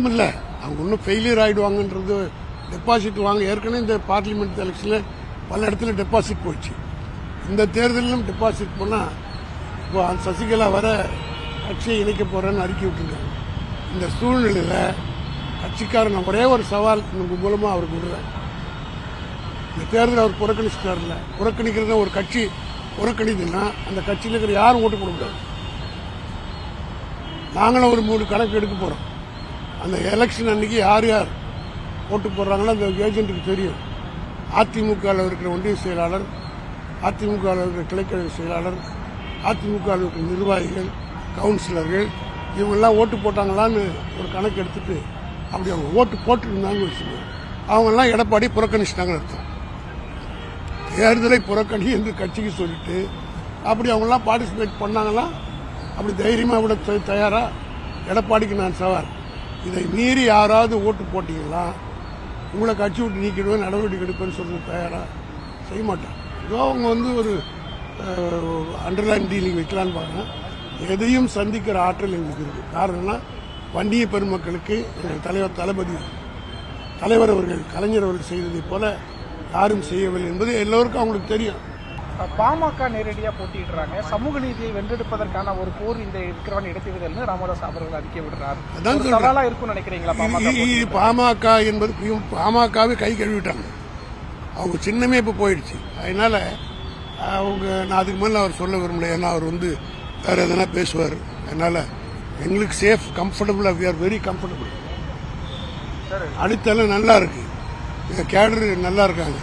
மட்டும் இல்லை, அவங்க இன்னும் ஃபெயிலியர் ஆகிடுவாங்கன்றது. டெபாசிட் வாங்க ஏற்கனவே இந்த பார்லிமெண்ட் எலெக்ஷனில் பல இடத்துல டெபாசிட் போயிடுச்சு. இந்த தேர்தலிலும் டெபாசிட் போனால் இப்போ சசிகலா வர கட்சியை இணைக்க போகிறேன்னு அறிக்கை விட்டுருக்காங்க. இந்த சூழ்நிலையில் கட்சிக்காரன் ஒரே ஒரு சவால் உங்கள் மூலமாக அவருக்கு விடுறேன். இந்த தேர்தல் அவர் புறக்கணிச்சிட்டார்ல, புறக்கணிக்கிறத ஒரு கட்சி புறக்கணிதுன்னா அந்த கட்சியில் இருக்கிற யாரும் ஓட்டு போட முடியாது. நாங்களும் ஒரு 3 கணக்கு எடுக்க போகிறோம். அந்த எலெக்ஷன் அன்னைக்கு யார் யார் ஓட்டு போடுறாங்களோ அந்த ஏஜென்ட்டுக்கு தெரியும். அதிமுகவில் இருக்கிற ஒன்றிய செயலாளர், அதிமுகவில் இருக்கிற கிளைக்கழக செயலாளர், அதிமுகவில் இருக்கிற நிர்வாகிகள், கவுன்சிலர்கள் இவங்கெல்லாம் ஓட்டு போட்டாங்களான்னு ஒரு கணக்கு எடுத்துட்டு அப்படி அவங்க ஓட்டு போட்டுருந்தாங்கன்னு வச்சுக்கோங்க, அவங்கெல்லாம் எடப்பாடி புறக்கணிச்சிட்டாங்கன்னு அர்த்தம். தேர்தலை புறக்கணி என்று கட்சிக்கு சொல்லிட்டு அப்படி அவங்கெல்லாம் பார்ட்டிசிபேட் பண்ணாங்களா, அப்படி தைரியமாக விட தயாரா? எடப்பாடிக்கு நான் சவால், இதை மீறி யாராவது ஓட்டு போட்டீங்களா உங்களை கட்சி விட்டு நீக்கிடுவேன், நடவடிக்கை எடுப்பேன்னு சொல்றது தயாரா? செய்ய மாட்டான். ஏதோ அவங்க ஒரு அண்டர்லைன் டீலிங் வைக்கலான்னு பாருங்க. எதையும் சந்திக்கிற ஆற்றல் எங்களுக்கு இருக்கு. காரணம்னா வண்டிய பெருமக்களுக்கு எங்கள் தலைவர் அவர்கள் கலைஞர் அவர்கள் செய்ததை போல யாரும் செய்யவில்லை என்பது எல்லோருக்கும் அவங்களுக்கு தெரியும். பாமக நேரடியாக போட்டியிடுறாங்க. சமூக நீதியை வென்றெடுப்பதற்கான ஒரு போர் இந்த இருக்கிறவன் இடத்திவிதல்னு ராமதாஸ் அவர்கள் அறிக்கை விடுறாரு. சவாலா இருக்கும்னு நினைக்கிறீங்களா? பாமக என்பது பாமகவே கை கழுவிட்டாங்க. அவங்க சின்னமே இப்ப போயிடுச்சு. அதனால அவங்க நான் அதுக்கு மேல அவர் சொல்ல விரும்பல. ஏன்னா அவர் வேற எதனா பேசுவார். அதனால எங்களுக்கு சேஃப், கம்ஃபர்டபுளா, வி ஆர் வெரி கம்ஃபர்டபுள். அடித்தளம் நல்லா இருக்கு, கேடர் நல்லா இருக்காங்க,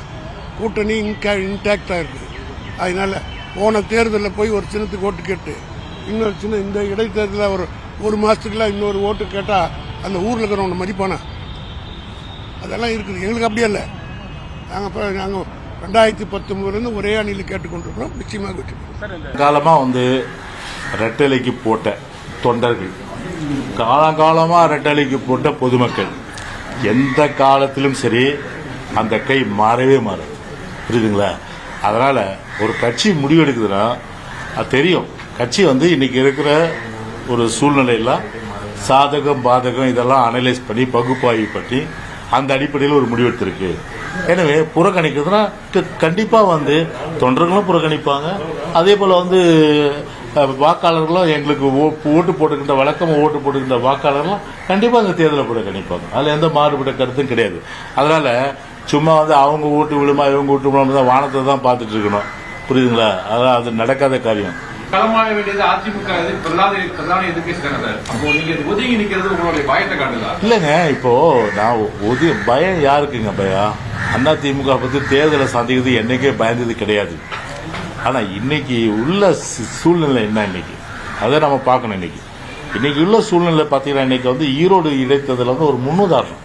கூட்டணி இன்டாக்டா இருக்கு. அதனால போன தேர்தலில் போய் ஒரு சின்னத்துக்கு ஓட்டு கேட்டு இன்னொரு சின்ன இந்த இடைத்தேர்தலில் ஒரு மாசத்துக்குலாம் இன்னொரு ஓட்டு கேட்டா அந்த ஊர்ல இருக்கிறவங்க மதிப்பானா? அதெல்லாம் இருக்குது. எங்களுக்கு அப்படியே இல்லை. நாங்கள் 2019 ஒரே அணியில் கேட்டுக்கொண்டிருக்கிறோம். நிச்சயமாக வெற்றி காலமா ரெட்டலைக்கு போட்ட தொண்டர்கள், காலகாலமா ரெட்டலைக்கு போட்ட பொதுமக்கள், எந்த காலத்திலும் சரி அந்த கை மாறவே மாறும். புரியுதுங்களா? அதனால ஒரு கட்சி முடிவெடுக்குதுன்னா அது தெரியும். கட்சி இன்னைக்கு இருக்கிற ஒரு சூழ்நிலையெல்லாம் சாதகம் பாதகம் இதெல்லாம் அனலைஸ் பண்ணி பகுப்பாய்வு பண்ணி அந்த அடிப்படையில் ஒரு முடிவெடுத்திருக்கு. எனவே புறக்கணிக்கிறதுனா கண்டிப்பா தொண்டர்களும் புறக்கணிப்பாங்க. அதே போல வாக்காளர்களும் எங்களுக்கு ஓட்டு போட்டுக்கின்ற வழக்கமாக ஓட்டு போட்டுக்கின்ற வாக்காளர்களும் கண்டிப்பா அந்த தேர்தலை புறக்கணிப்பாங்க. அதுல எந்த மாறுபட்ட கருத்தும் கிடையாது. அதனால சும்மா அவங்க ஓட்டு விழுமா இவங்க ஓட்டு விழுமா தான் வானத்தை தான் பார்த்துட்டு இருக்கணும். புரியுதுங்களா? அதான் அது நடக்காத காரியம். களமாட வேண்டியது அதிமுக பிரதான எதிர்க்கட்சி. அப்போ நீங்க ஒதுங்கி நிக்கிறது உங்களுடைய பயத்தை காட்டுதா? இல்லங்க, இப்போ நான் பயம் யாருக்குங்க? பயம் அதிமுக பத்தி தேர்தலை சந்திக்கிறது என்னைக்கே பயந்தது கிடையாது. ஆனா இன்னைக்கு உள்ள சூழ்நிலை என்ன, இன்னைக்கு அதை நம்ம பார்க்கணும். இன்னைக்கு உள்ள சூழ்நிலை பாத்தீங்கன்னா இன்னைக்கு ஈரோடு இடைத்தேர்தல் ஒரு முன்னுதாரணம்.